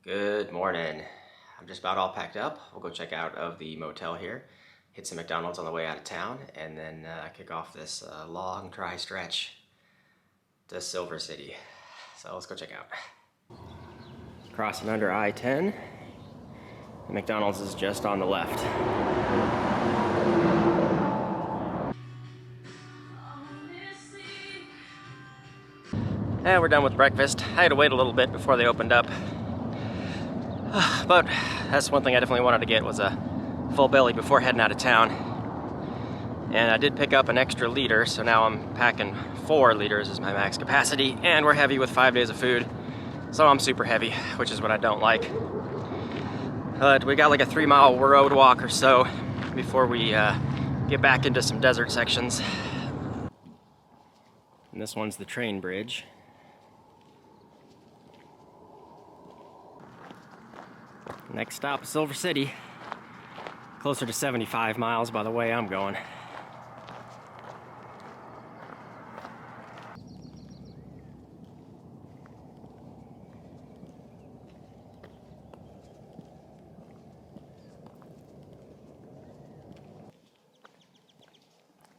Good morning. I'm just about all packed up. We'll go check out of the motel here, hit some McDonald's on the way out of town, and then kick off this long, dry stretch to Silver City. So let's go check out. Crossing under I-10. The McDonald's is just on the left. And we're done with breakfast. I had to wait a little bit before they opened up. But that's one thing I definitely wanted to get, was a full belly before heading out of town. And I did pick up an extra liter, so now I'm packing 4 liters as my max capacity, and we're heavy with 5 days of food. So I'm super heavy, which is what I don't like. But we got like a 3-mile road walk or so before we get back into some desert sections. And this one's the train bridge. Next stop is Silver City. Closer to 75 miles by the way I'm going.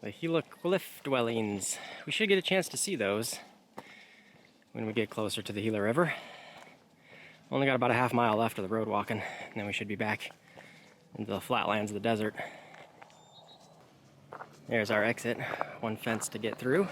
The Gila Cliff Dwellings. We should get a chance to see those when we get closer to the Gila River. Only got about a half mile left of the road walking, and then we should be back into the flatlands of the desert. There's our exit. One fence to get through.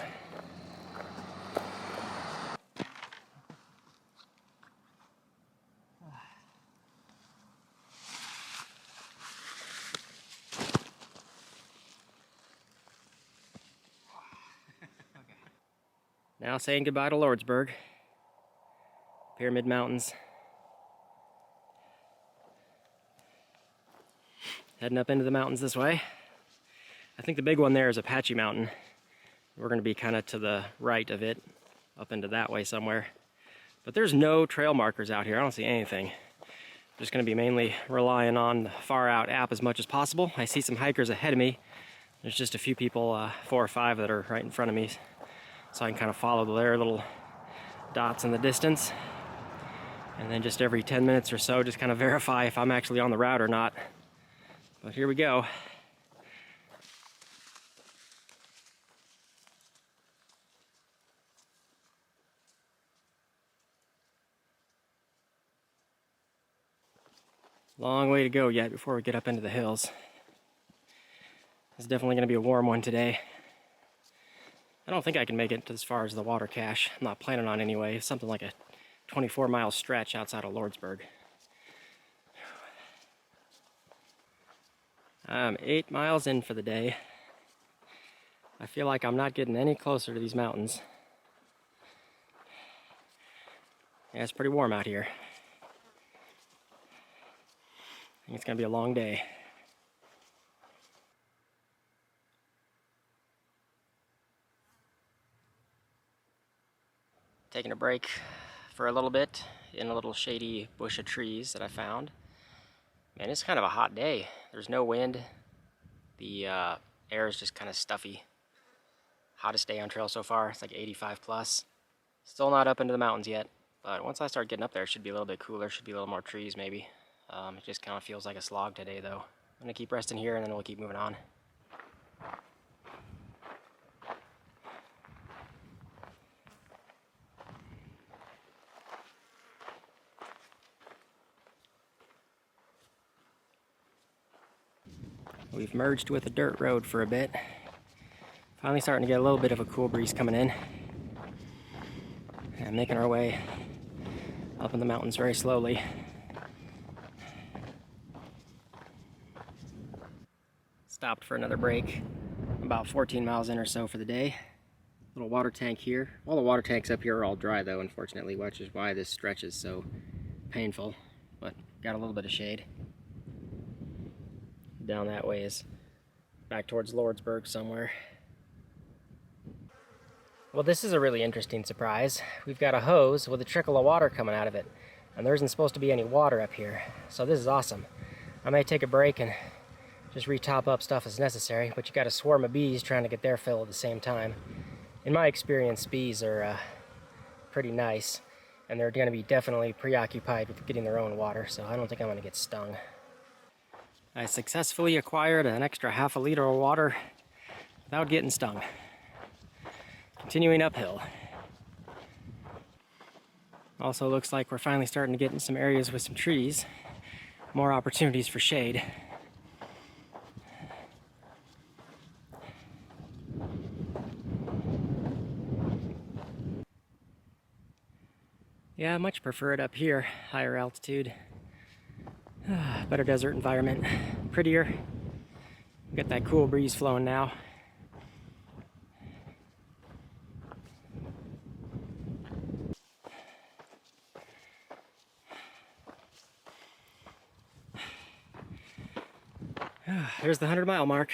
Now saying goodbye to Lordsburg. Pyramid Mountains. Heading up into the mountains this way. I think the big one there is Apache Mountain. We're going to be kind of to the right of it, up into that way somewhere. But there's no trail markers out here. I don't see anything. Just going to be mainly relying on the Far Out app as much as possible. I see some hikers ahead of me. There's just a few people, 4 or 5 that are right in front of me. So I can kind of follow their little dots in the distance. And then just every 10 minutes or so, just kind of verify if I'm actually on the route or not. But here we go. Long way to go yet before we get up into the hills. It's definitely going to be a warm one today. I don't think I can make it as far as the water cache. I'm not planning on anyway. Something like a 24-mile stretch outside of Lordsburg. I'm 8 miles in for the day. I feel like I'm not getting any closer to these mountains. Yeah, it's pretty warm out here. I think it's gonna be a long day. Taking a break for a little bit in a little shady bush of trees that I found. Man, it's kind of a hot day. There's no wind. The air is just kind of stuffy. Hottest day on trail so far. It's like 85 plus. Still not up into the mountains yet, but once I start getting up there, it should be a little bit cooler. Should be a little more trees maybe. It just kind of feels like a slog today though. I'm gonna keep resting here and then we'll keep moving on. We've merged with a dirt road for a bit. Finally starting to get a little bit of a cool breeze coming in. And making our way up in the mountains very slowly. Stopped for another break. About 14 miles in or so for the day. Little water tank here. All the water tanks up here are all dry though, unfortunately, which is why this stretch is so painful. But got a little bit of shade. Down that way is back towards Lordsburg somewhere. Well, this is a really interesting surprise. We've got a hose with a trickle of water coming out of it, and there isn't supposed to be any water up here. So this is awesome. I may take a break and just re-top up stuff as necessary, but you got a swarm of bees trying to get their fill at the same time. In my experience, bees are pretty nice. And they're going to be definitely preoccupied with getting their own water, so I don't think I'm going to get stung. I successfully acquired an extra half a liter of water without getting stung. Continuing uphill. Also looks like we're finally starting to get in some areas with some trees. More opportunities for shade. Yeah, I much prefer it up here, higher altitude. Better desert environment, prettier. Got that cool breeze flowing now. There's the 100-mile mark.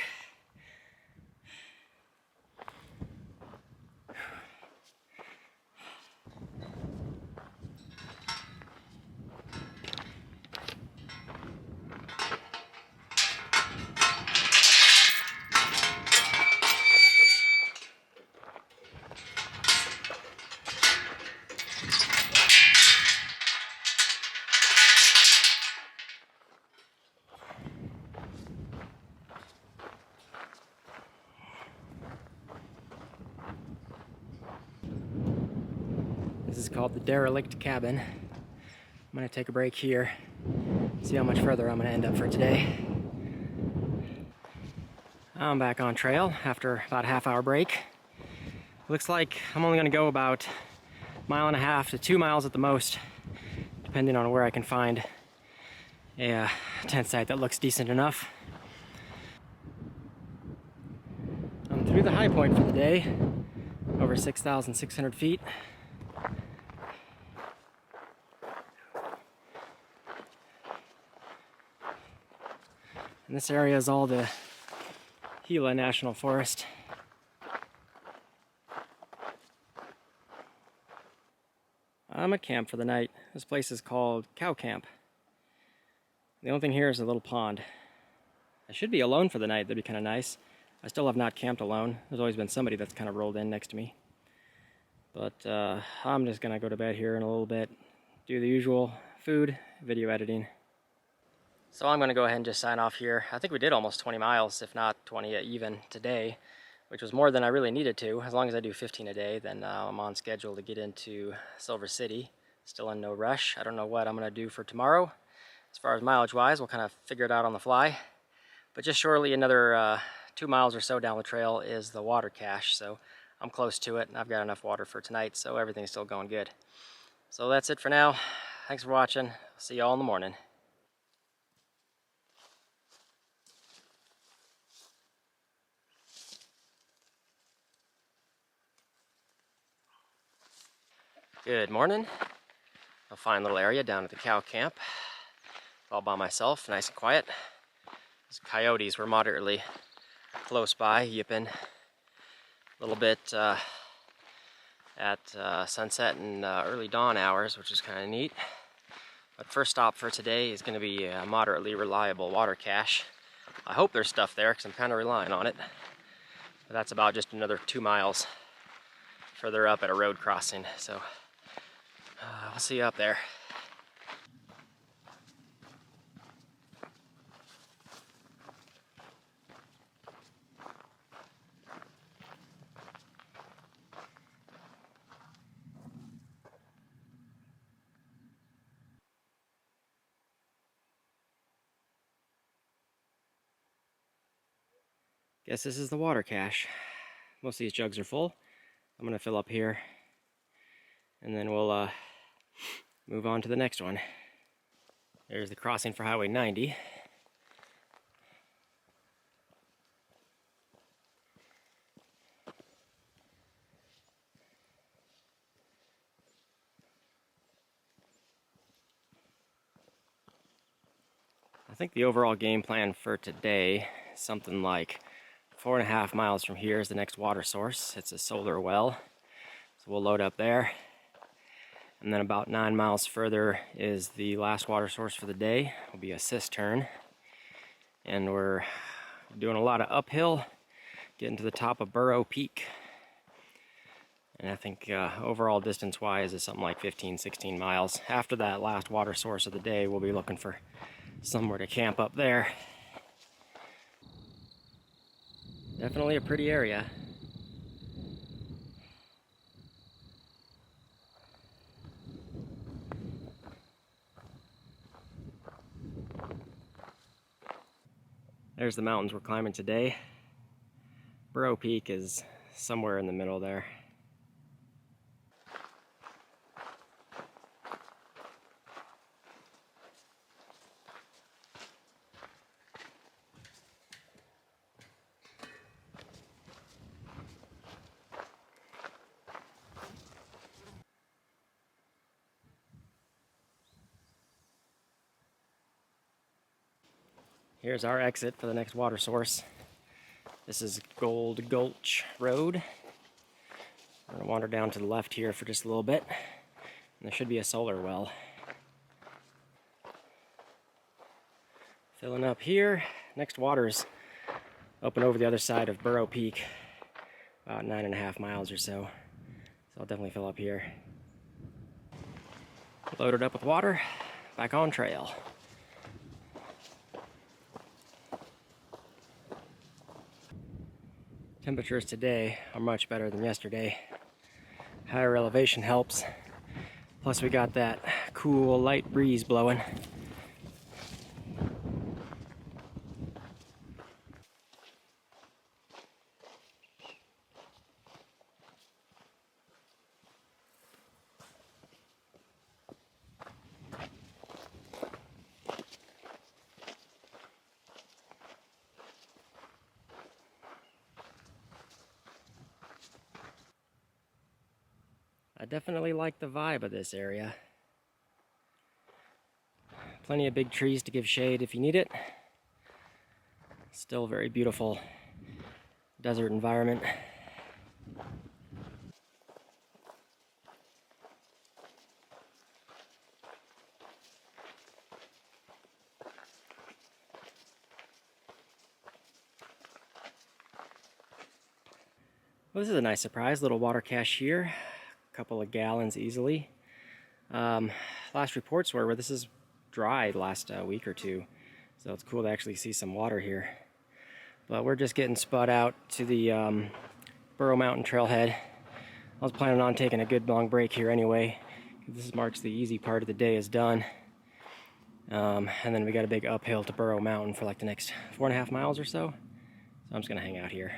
This is called the Derelict Cabin. I'm gonna take a break here, see how much further I'm gonna end up for today. I'm back on trail after about a half-hour break. Looks like I'm only gonna go about 1.5 to 2 miles at the most, depending on where I can find a tent site that looks decent enough. I'm through the high point for the day, over 6,600 feet. And this area is all the Gila National Forest. I'm at camp for the night. This place is called Cow Camp. The only thing here is a little pond. I should be alone for the night, that'd be kind of nice. I still have not camped alone. There's always been somebody that's kind of rolled in next to me. But I'm just gonna go to bed here in a little bit, do the usual food, video editing. So I'm gonna go ahead and just sign off here. I think we did almost 20 miles, if not 20 even today, which was more than I really needed to. As long as I do 15 a day, then I'm on schedule to get into Silver City. Still in no rush. I don't know what I'm gonna do for tomorrow. As far as mileage wise, we'll kind of figure it out on the fly. But just shortly another 2 miles or so down the trail is the water cache. So I'm close to it and I've got enough water for tonight, so everything's still going good. So that's it for now. Thanks for watching. See y'all in the morning. Good morning. A fine little area down at the cow camp. All by myself, nice and quiet. These coyotes were moderately close by, yipping a little bit at sunset and early dawn hours, which is kind of neat. But first stop for today is going to be a moderately reliable water cache. I hope there's stuff there because I'm kind of relying on it. But that's about just another 2 miles further up at a road crossing. So I'll see you up there. Guess this is the water cache. Most of these jugs are full. I'm gonna fill up here and then we'll move on to the next one. There's the crossing for Highway 90. I think the overall game plan for today is something like 4.5 miles from here is the next water source. It's a solar well, so we'll load up there. And then about 9 miles further is the last water source for the day. Will be a cistern. And we're doing a lot of uphill, getting to the top of Burro Peak. And I think overall distance-wise is something like 15, 16 miles. After that last water source of the day, we'll be looking for somewhere to camp up there. Definitely a pretty area. There's the mountains we're climbing today. Burro Peak is somewhere in the middle there. Here's our exit for the next water source. This is Gold Gulch Road. We're going to wander down to the left here for just a little bit. And there should be a solar well. Filling up here. Next water's up and over the other side of Burro Peak. About 9.5 miles or so. So I'll definitely fill up here. Loaded up with water. Back on trail. Temperatures today are much better than yesterday. Higher elevation helps. Plus we got that cool light breeze blowing. I definitely like the vibe of this area. Plenty of big trees to give shade if you need it. Still very beautiful desert environment. Well, this is a nice surprise, little water cache here. Couple of gallons easily. Last reports were where this is dry last week or two, so it's cool to actually see some water here. But we're just getting spud out to the Burro Mountain trailhead. I was planning on taking a good long break here anyway. This marks the easy part of the day is done. And then we got a big uphill to Burro Mountain for like the next 4.5 miles or so. So I'm just gonna hang out here.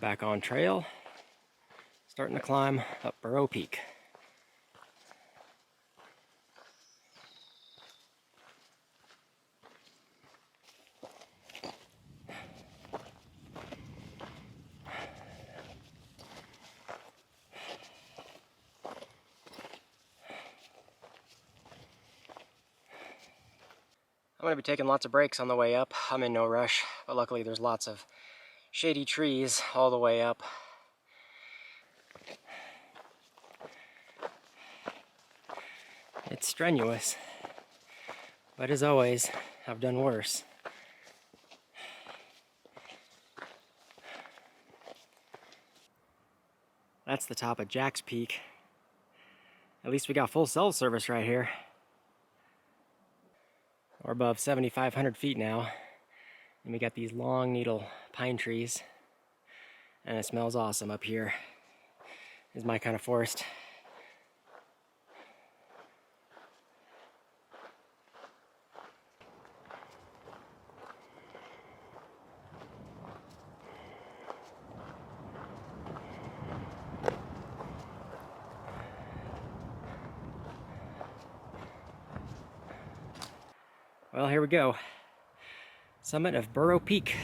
Back on trail, starting to climb up Burro Peak. I'm going to be taking lots of breaks on the way up. I'm in no rush, but luckily there's lots of shady trees all the way up. It's strenuous, but as always, I've done worse. That's the top of Jack's Peak. At least we got full cell service right here. We're above 7,500 feet now, and we got these long needle pine trees, and it smells awesome up here. It's my kind of forest. Well, here we go. Summit of Burro Peak.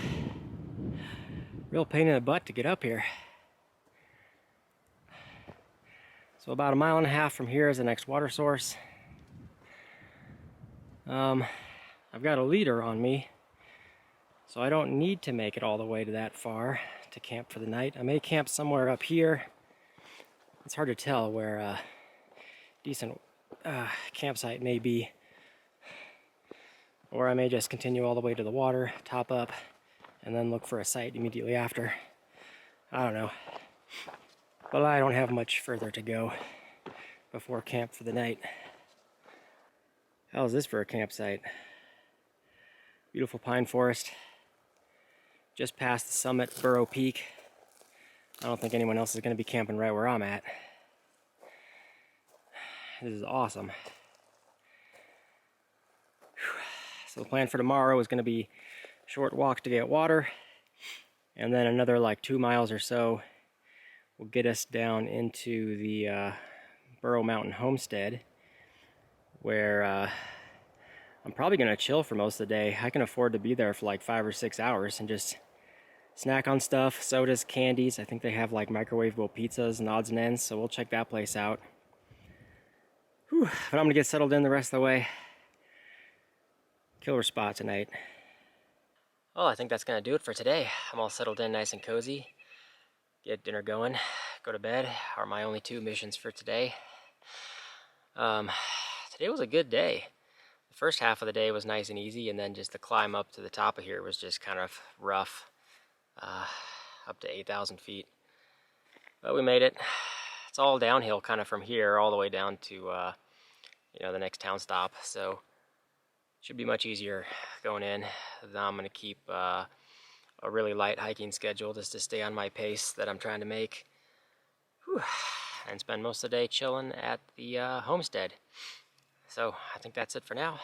Real pain in the butt to get up here. So about 1.5 miles from here is the next water source. I've got a leader on me, so I don't need to make it all the way to that far to camp for the night. I may camp somewhere up here. It's hard to tell where a decent campsite may be. Or I may just continue all the way to the water, top up, and then look for a site immediately after. I don't know. But I don't have much further to go before camp for the night. How is this for a campsite? Beautiful pine forest. Just past the summit, Burro Peak. I don't think anyone else is going to be camping right where I'm at. This is awesome. So the plan for tomorrow is going to be a short walk to get water, and then another like 2 miles or so will get us down into the Burro Mountain Homestead, where I'm probably going to chill for most of the day. I can afford to be there for like 5 or 6 hours and just snack on stuff, sodas, candies. I think they have like microwavable pizzas and odds and ends, so we'll check that place out. Whew. But I'm going to get settled in the rest of the way. Killer spot tonight. Well, I think that's going to do it for today. I'm all settled in nice and cozy. Get dinner going, go to bed are my only 2 missions for today. Today was a good day. The first half of the day was nice and easy, and then just the climb up to the top of here was just kind of rough. Up to 8,000 feet. But we made it. It's all downhill kind of from here all the way down to the next town stop, so should be much easier going in. Now I'm going to keep a really light hiking schedule just to stay on my pace that I'm trying to make. Whew. And spend most of the day chilling at the homestead. So I think that's it for now.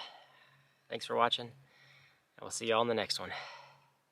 Thanks for watching, and we'll see you all in the next one.